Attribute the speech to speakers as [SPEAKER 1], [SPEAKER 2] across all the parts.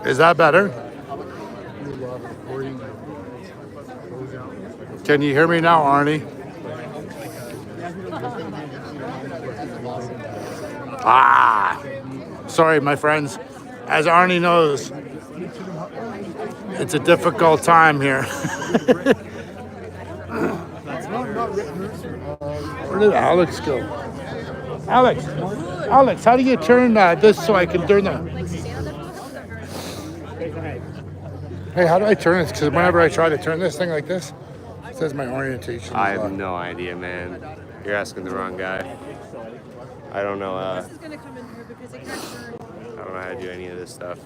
[SPEAKER 1] Is that better? Can you hear me now, Arnie? Ah, sorry, my friends. As Arnie knows, it's a difficult time here. Where did Alex go? Alex, how do you turn this so I can turn the... Hey, how do I turn it? Because whenever I try to turn this thing like this, it says my orientation.
[SPEAKER 2] I have no idea, man. You're asking the wrong guy. I don't know. I don't know how to do any of this stuff.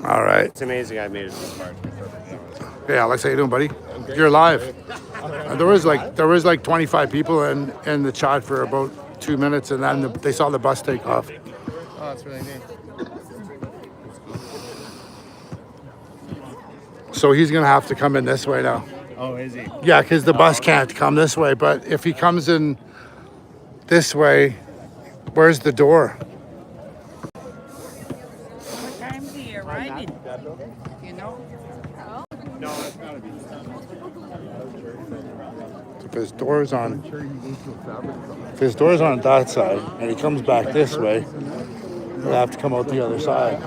[SPEAKER 1] All right.
[SPEAKER 2] It's amazing I made it this far.
[SPEAKER 1] Hey, Alex, how you doing, buddy? You're live. There was like 25 people in the chat for about 2 minutes, and then they saw the bus take off.
[SPEAKER 2] Oh, that's really neat.
[SPEAKER 1] So he's gonna have to come in this way now.
[SPEAKER 2] Oh, is he?
[SPEAKER 1] Yeah, because the bus can't come this way. But if he comes in this way, where's the door?
[SPEAKER 3] What time do you arrive? You know?
[SPEAKER 2] No, it's gotta be.
[SPEAKER 1] If his door's on that side, and he comes back this way, he'll have to come out the other side.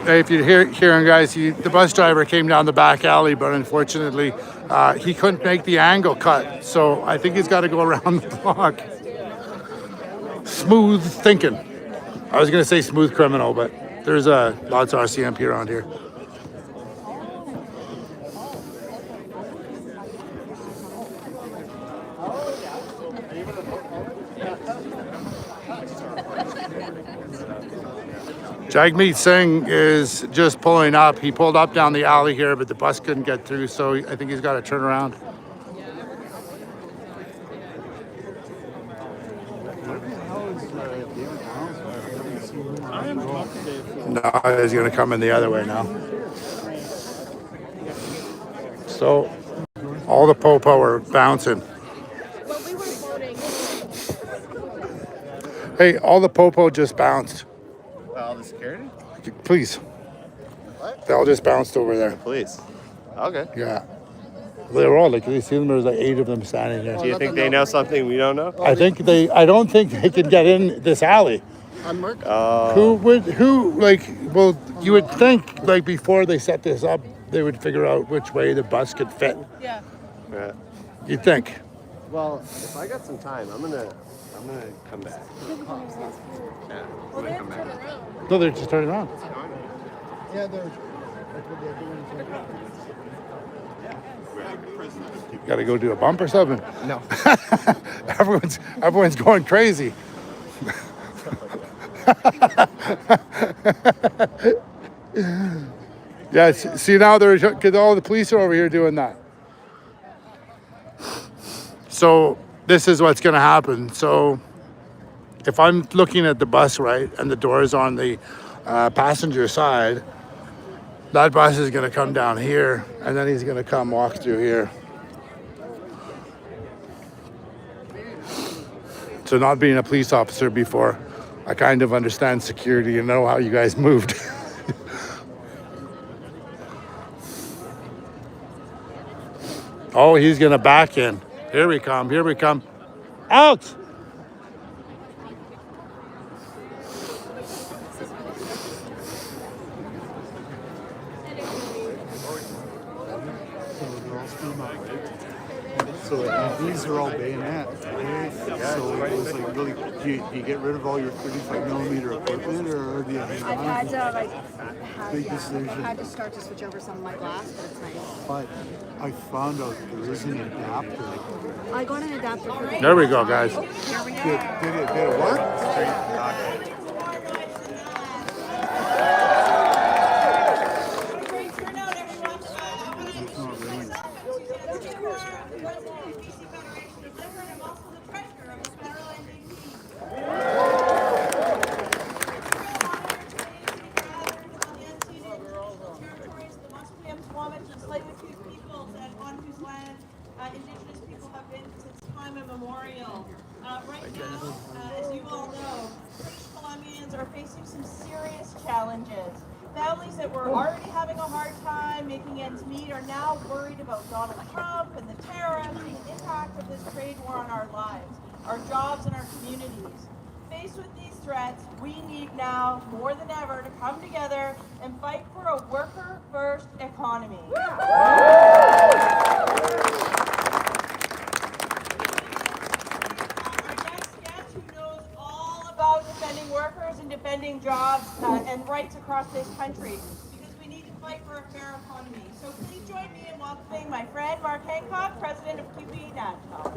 [SPEAKER 1] Hey, if you're hearing, guys, the bus driver came down the back alley, but unfortunately, he couldn't make the angle cut. So I think he's got to go around the block. Smooth thinking. I was going to say smooth criminal, but there's lots of RCMP around here. Jagmeet Singh is just pulling up. He pulled up down the alley here, but the bus couldn't get through, so I think he's got to turn around. No, he's going to come in the other way now. So all the popo are bouncing. Hey, all the popo just bounced.
[SPEAKER 2] All the security?
[SPEAKER 1] Please.
[SPEAKER 2] What?
[SPEAKER 1] They all just bounced over there.
[SPEAKER 2] Police. Okay.
[SPEAKER 1] Yeah. They were all like, you see them, there's like 8 of them standing there.
[SPEAKER 2] Do you think they know something we don't know?
[SPEAKER 1] I don't think they can get in this alley. Well, you would think like before they set this up, they would figure out which way the bus could fit.
[SPEAKER 3] Yeah.
[SPEAKER 2] Yeah.
[SPEAKER 1] You'd think.
[SPEAKER 2] Well, if I got some time, I'm gonna come back. Yeah, I'm gonna come back.
[SPEAKER 1] No, they're just turning around.
[SPEAKER 4] Yeah, they're.
[SPEAKER 1] Got to go do a bump or something?
[SPEAKER 2] No.
[SPEAKER 1] everyone's going crazy. Yeah, see now because all the police are over here doing that. So this is what's going to happen. So if I'm looking at the bus, right, and the door is on the passenger side, that bus is going to come down here, and then he's going to come walk through here. So not being a police officer before, I kind of understand security and know how you guys moved. Oh, he's going to back in. Here we come. Out!
[SPEAKER 4] So these are all bayonets, right? So it was like really, do you get rid of all your 35mm equipment, or do you hang
[SPEAKER 5] I've
[SPEAKER 4] on?
[SPEAKER 5] had to
[SPEAKER 4] Big decision.
[SPEAKER 5] I had to start to switch over some of my glass, but it's nice.
[SPEAKER 4] But I found out there is an adapter.
[SPEAKER 5] I got an adapter for the
[SPEAKER 1] There we go, guys.
[SPEAKER 5] Here we go.
[SPEAKER 4] Did it work?
[SPEAKER 6] Indigenous people have been since time immemorial. Right now, as you all know, British Columbia challenges. Families that were already having a hard time making ends meet are now worried about Donald Trump and the tariffs and the impact of this trade war on our lives, our jobs, and our communities. Faced with these threats, we need now, more than ever, to come together and fight for a worker-first economy. Defending workers and defending jobs and rights across this country, because we need to fight for a fair economy. So please join me in welcoming my friend Mark Hancock, president of QP National.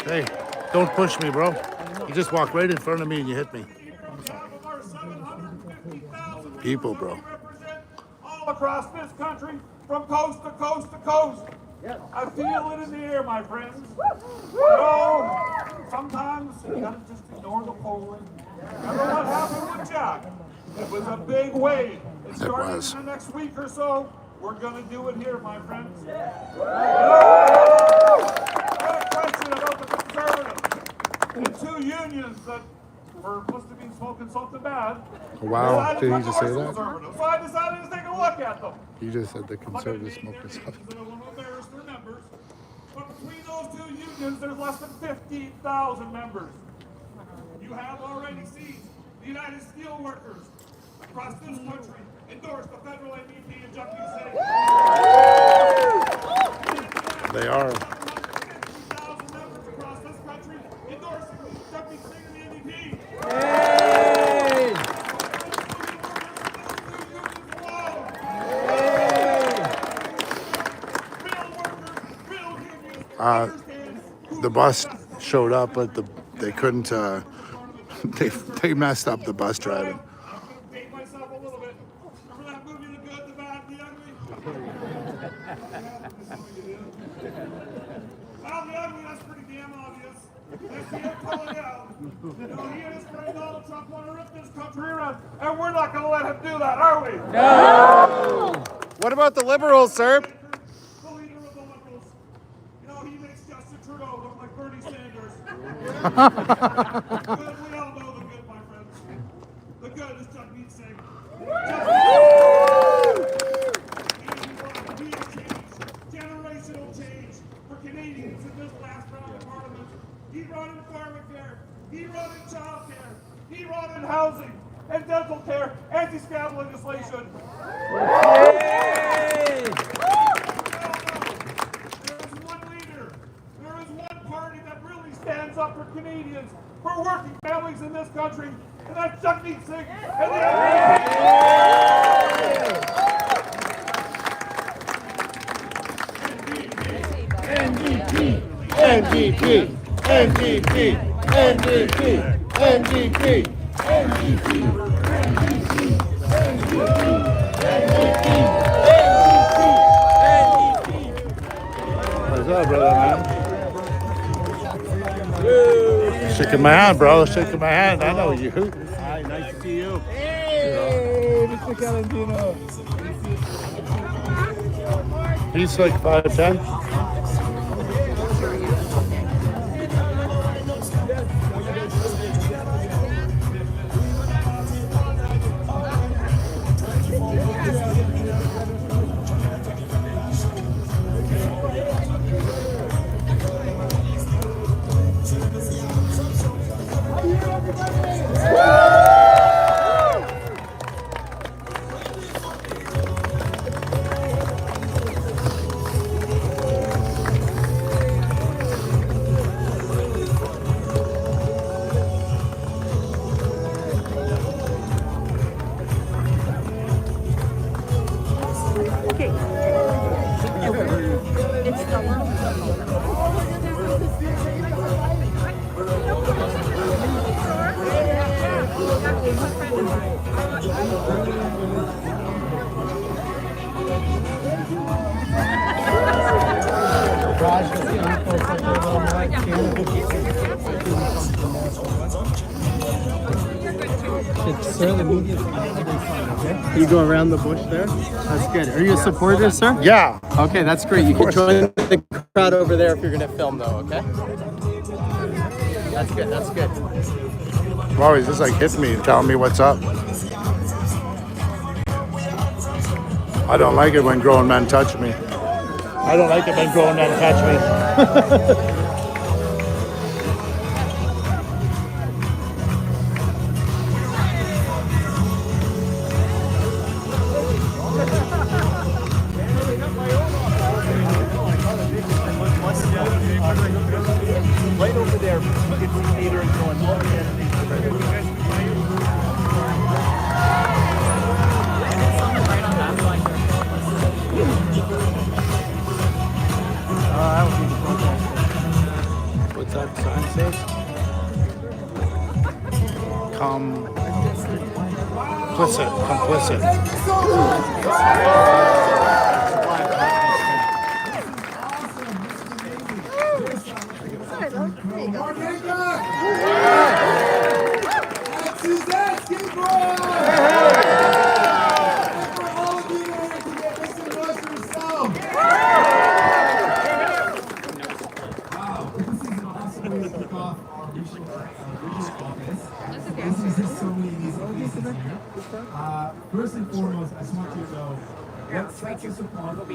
[SPEAKER 1] Hey, don't push me, bro. You just walk right in front of me and you hit me. People, bro.
[SPEAKER 7] All across this country, from coast to coast to coast. I feel it in the air, my friends. You know, sometimes you gotta just ignore the polling. Remember what happened with Jack? It was a big wave. It started in the next week or so. We're gonna do it here, my friends. You know, I got a question about the Conservatives. The two unions that must have been smoking something bad.
[SPEAKER 1] Wow, did he just say that?
[SPEAKER 7] So I decided to take a look at them.
[SPEAKER 1] You just said the Conservatives smoking something.
[SPEAKER 7] I don't want to embarrass their members, but between those two unions, there's less than 15,000 members. You have already seen the United Steelworkers across this country endorse the federal MVP and Jagmeet Singh.
[SPEAKER 1] They are.
[SPEAKER 7] 15,000 members across this country endorsing Jagmeet Singh and the MVP.
[SPEAKER 1] The bus showed up, but they couldn't. They messed up the bus driving.
[SPEAKER 7] I'm going to date myself a little bit. Remember that movie, The Good, the Bad, the Ugly? Well, the ugly, that's pretty damn obvious. Let's see him pull it out. You know, he and his friend Donald Trump want to rip this country around, and we're not going to let him do that, are we?
[SPEAKER 2] No! What about the Liberals, sir?
[SPEAKER 7] The leader of the Liberals. You know, he makes Justin Trudeau look like Bernie Sanders. Good, we all know the good, my friends. The good is Jagmeet Singh. Real change, generational change for Canadians in this last round of Parliament. He brought in pharmacare, he brought in child care, he brought in housing and dental care, anti-scam legislation. There is one party that really stands up for Canadians, for working families in this country, and that's Jagmeet Singh and the
[SPEAKER 1] What's up, brother, man? Shaking my hand, bro. Shaking my hand. I know you.
[SPEAKER 4] Hi, nice to see you.
[SPEAKER 8] Hey, Mr. Calentino.
[SPEAKER 1] He's like 5'10".
[SPEAKER 8] Sir, the media. Okay. You go around the bush there. That's good. Are you a supporter, sir?
[SPEAKER 1] Yeah.
[SPEAKER 8] Okay, that's great. You can join the
[SPEAKER 2] crowd over there if you're gonna film though, okay? That's good, that's good.
[SPEAKER 1] Wow, he's just like hits me and telling me what's up. I don't like it when grown men touch me. I don't like it when grown men touch me.
[SPEAKER 2] Right over there, you can see Peter and going, oh,
[SPEAKER 1] What's that sign say? Complicit.
[SPEAKER 5] Sorry, love. There you go.
[SPEAKER 7] First and foremost, I just want you to know what sets us apart is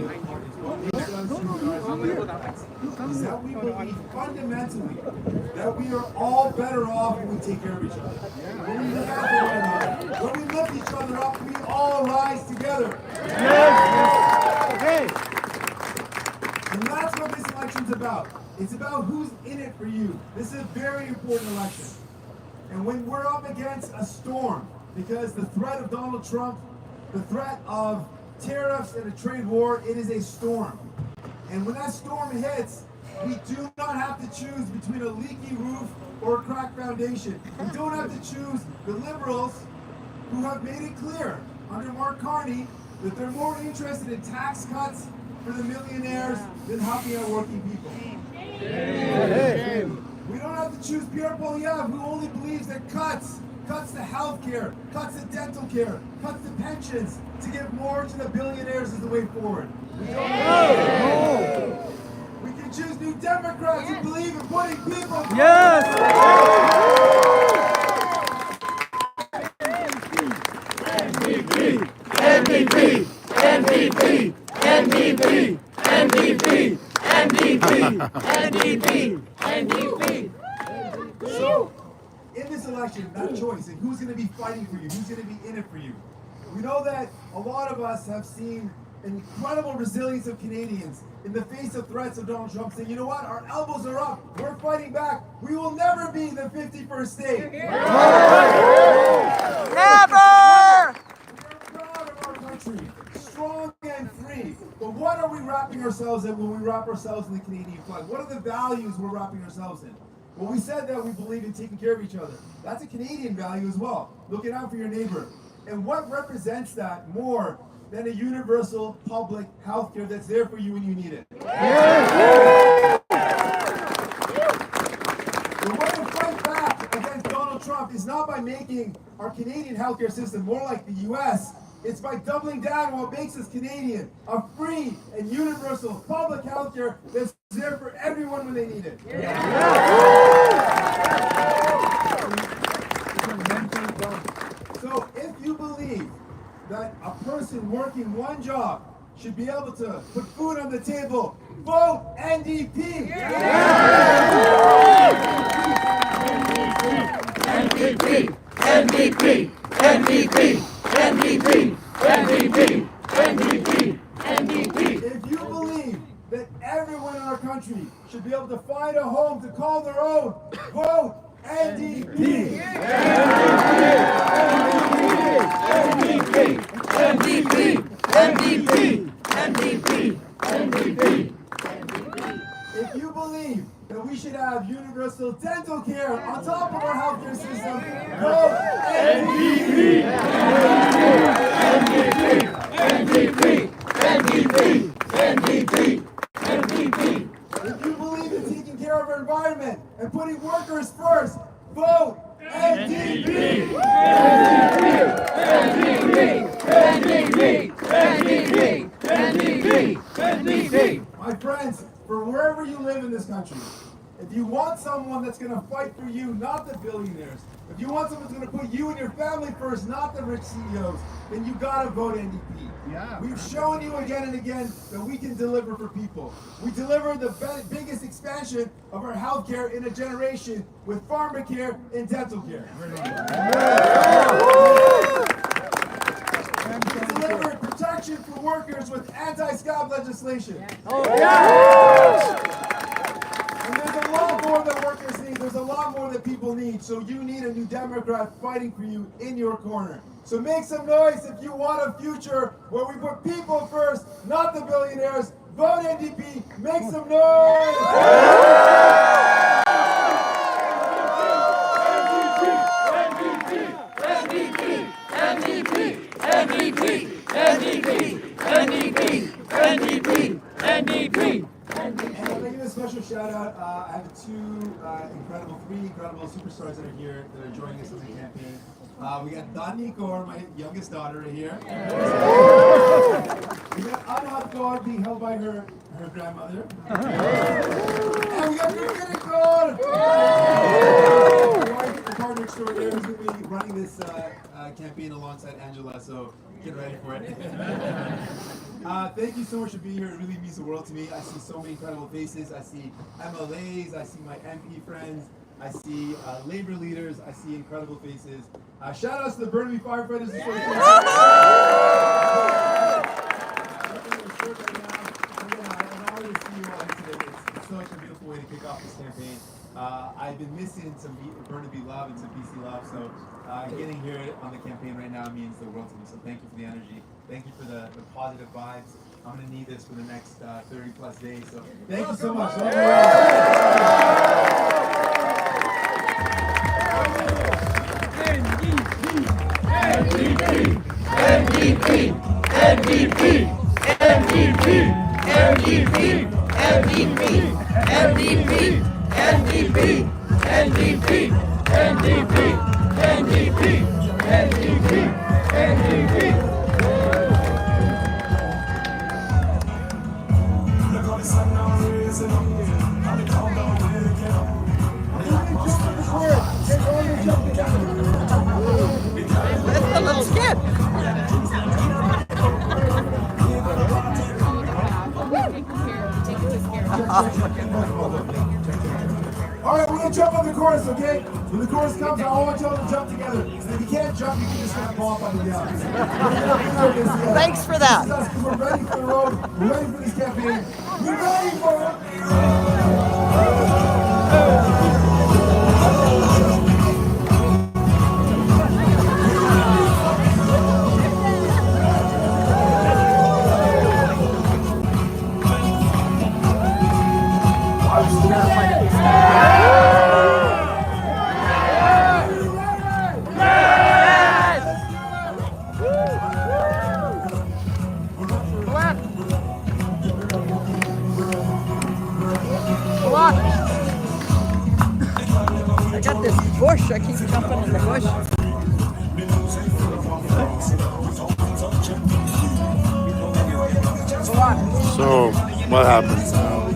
[SPEAKER 7] that we believe fundamentally that we are all better off when we take care of each other. When we look out for one another, when we lift each other up, we all rise together. And that's what this election's about. It's about who's in it for you. This is a very important election. And when we're up against a storm, because the threat of Donald Trump, the threat of tariffs and a trade war, it is a storm. And when that storm hits, we do not have to choose between a leaky roof or a cracked foundation. We don't have to choose the liberals who have made it clear under Mark Carney that they're more interested in tax cuts for the millionaires than helping out working people. We don't have to choose Pierre Poilievre, who only believes that cuts to health care, cuts to dental care, cuts to pensions to give more to the billionaires is the way forward. We can choose New Democrats who believe in putting people. MVP. So, in this election, that choice and who's going to be fighting for you, who's going to be in it for you. We know that a lot of us have seen incredible resilience of Canadians in the face of threats of Donald Trump saying, you know what, our elbows are up, we're fighting back, we will never be the 51st state. Never! We're proud of our country, strong and free, but what are we wrapping ourselves in when we wrap ourselves in the Canadian flag? What are the values we're wrapping ourselves in? Well, we said that we believe in taking care of each other. That's a Canadian value as well, looking out for your neighbor. And what represents that more than a universal public health care that's there for you when you need it? The way to fight back against Donald Trump is not by making our Canadian healthcare system more like the US. It's by doubling down on what makes us Canadian, a free and universal public healthcare that's there for everyone when they need it. So if you believe that a person working one job should be able to put food on the table, vote NDP! NDP! NDP! NDP! NDP! NDP! NDP! NDP! If you believe that everyone in our country should be able to find a home to call their own, vote NDP! NDP! NDP! NDP! NDP! NDP! If you believe that we should have universal dental care on top of our healthcare system, vote NDP! NDP! NDP! NDP! NDP! If you believe in taking care of our environment and putting workers first, vote NDP! NDP! NDP! NDP! NDP! NDP! NDP! My friends,
[SPEAKER 9] for wherever you live in this country. If you want someone that's going to fight for you, not the billionaires, if you want someone that's going to put you and your family first, not the rich CEOs, then you got to vote NDP.
[SPEAKER 4] Yeah.
[SPEAKER 9] We've shown you again and again that we can deliver for people. We delivered the biggest expansion of our healthcare in a generation with pharmacare and dental care. We delivered protection for workers with anti-scab legislation. And there's a lot more that workers need. There's a lot more that people need. So you need a new Democrat fighting for you in your corner. So make some noise if you want a future where we put people first, not the billionaires. Vote NDP. Make some noise. And I want to give a special shout out. I have three incredible superstars that are here that are joining us on the campaign. We got Dani Kaur, my youngest daughter, right here. We got Anhat Kaur being held by her grandmother. And we got Jagmeet Kaur, the partner extraordinaire, who's going to be running this campaign alongside Angela. So get ready for it. Thank you so much for being here. It really means the world to me. I see so many incredible faces. I see MLAs. I see my MP friends. I see labor leaders. I see incredible faces. Shout outs to the Burnaby Firefighters Association. It's such a beautiful way to kick off this campaign. I've been missing some Burnaby love and some BC love, so getting here on the campaign right now means the world to me. So thank you for the energy. Thank you for the positive vibes. I'm going to need this for the next 30 plus days. So thank you so much.
[SPEAKER 3] That's a little skip.
[SPEAKER 9] All right, we're going to jump on the chorus, okay? When the chorus comes, I want y'all to jump together. And if you can't jump, you can just kind of fall up on the ground.
[SPEAKER 3] Thanks for that.
[SPEAKER 9] This is us, 'cause we're ready for the road. We're ready for this campaign. We're ready for it.
[SPEAKER 3] I got this bush. I keep jumping in the bush.
[SPEAKER 1] So what happens now?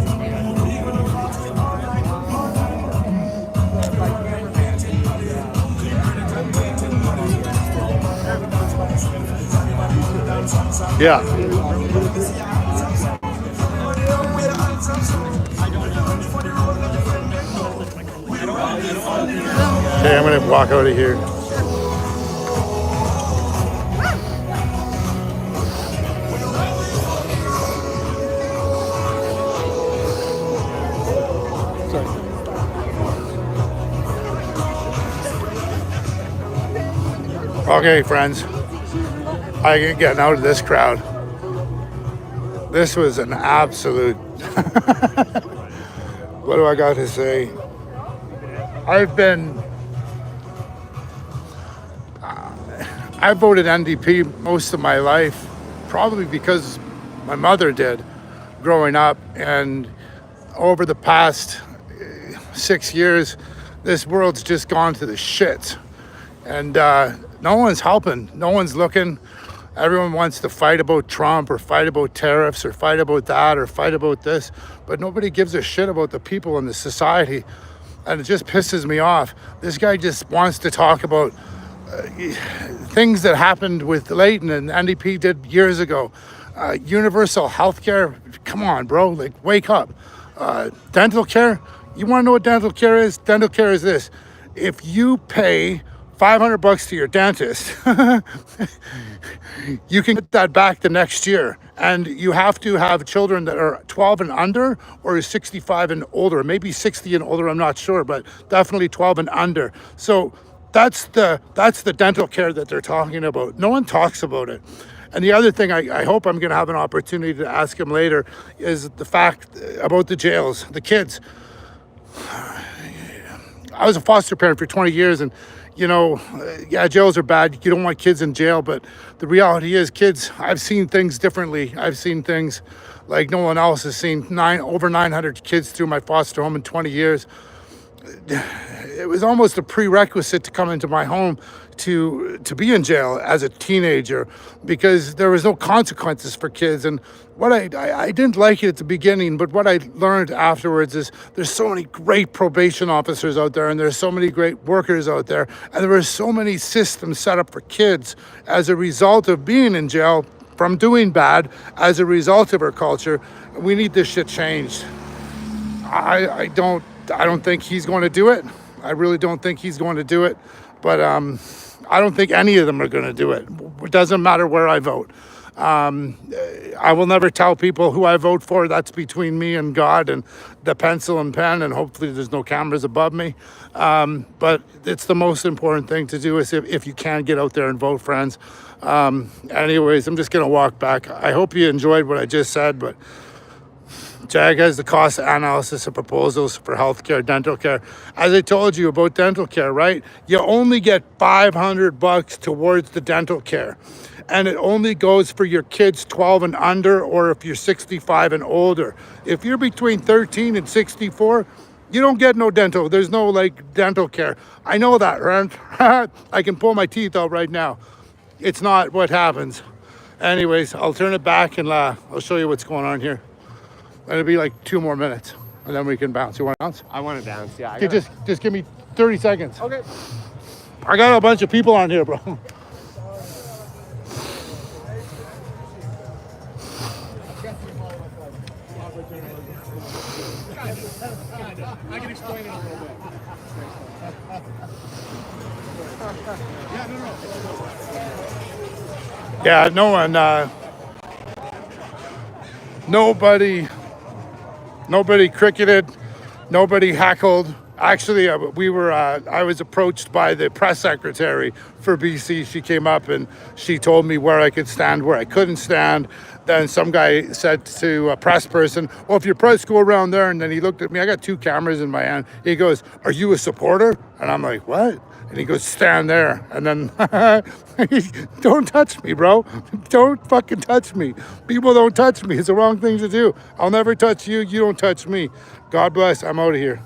[SPEAKER 1] Yeah. Okay, I'm gonna walk out of here. Okay, friends. I ain't getting out of this crowd. This was an absolute. What do I got to say? I voted NDP most of my life, probably because my mother did growing up. And over the past 6 years, this world's just gone to the shit. And no one's helping. No one's looking. Everyone wants to fight about Trump or fight about tariffs or fight about that or fight about this, but nobody gives a shit about the people in the society. And it just pisses me off. This guy just wants to talk about things that happened with Leighton and NDP did years ago. Universal health care, come on, bro, like wake up. Dental care, you want to know what dental care is? Dental care is this. If you pay $500 to your dentist, you can get that back the next year. And you have to have children that are 12 and under or 65 and older, maybe 60 and older, I'm not sure, but definitely 12 and under. So that's the dental care that they're talking about. No one talks about it. And the other thing I hope I'm going to have an opportunity to ask him later is the fact about the jails, the kids. I was a foster parent for 20 years and, you know, yeah, jails are bad. You don't want kids in jail, but the reality is kids, I've seen things differently. I've seen things like no one else has seen. Over 900 kids through my foster home in 20 years. It was almost a prerequisite to come into my home to be in jail as a teenager because there was no consequences for kids. And what I didn't like it at the beginning, but what I learned afterwards is there's so many great probation officers out there and there's so many great workers out there. And there were so many systems set up for kids as a result of being in jail from doing bad as a result of our culture. We need this shit changed. I don't think he's going to do it. I really don't think he's going to do it. But I don't think any of them are going to do it. It doesn't matter where I vote. I will never tell people who I vote for. That's between me and God and the pencil and pen, and hopefully there's no cameras above me. But it's the most important thing to do is if you can get out there and vote, friends. Anyways, I'm just going to walk back. I hope you enjoyed what I just said, but JAG has the cost analysis of proposals for healthcare, dental care. As I told you about dental care, right? You only get $500 towards the dental care. And it only goes for your kids 12 and under, or if you're 65 and older. If you're between 13 and 64, you don't get no dental. There's no like dental care. I know that, right? I can pull my teeth out right now. It's not what happens. Anyways, I'll turn it back and I'll show you what's going on here. It'll be like 2 more minutes, and then we can bounce. You want to bounce?
[SPEAKER 2] I want to bounce, yeah.
[SPEAKER 1] Okay, just give me 30 seconds.
[SPEAKER 2] Okay.
[SPEAKER 1] I got a bunch of people on here, bro.
[SPEAKER 8] I can explain it a little bit.
[SPEAKER 1] Yeah, no one, nobody cricketed, nobody heckled. Actually, I was approached by the press secretary for BC. She came up and she told me where I could stand, where I couldn't stand. Then some guy said to a press person, well, if your press go around there, and then he looked at me, I got 2 cameras in my hand. He goes, are you a supporter? And I'm like, what? And he goes, stand there. And then, don't touch me, bro. Don't fucking touch me. People don't touch me. It's the wrong thing to do. I'll never touch you. You don't touch me. God bless. I'm out of here.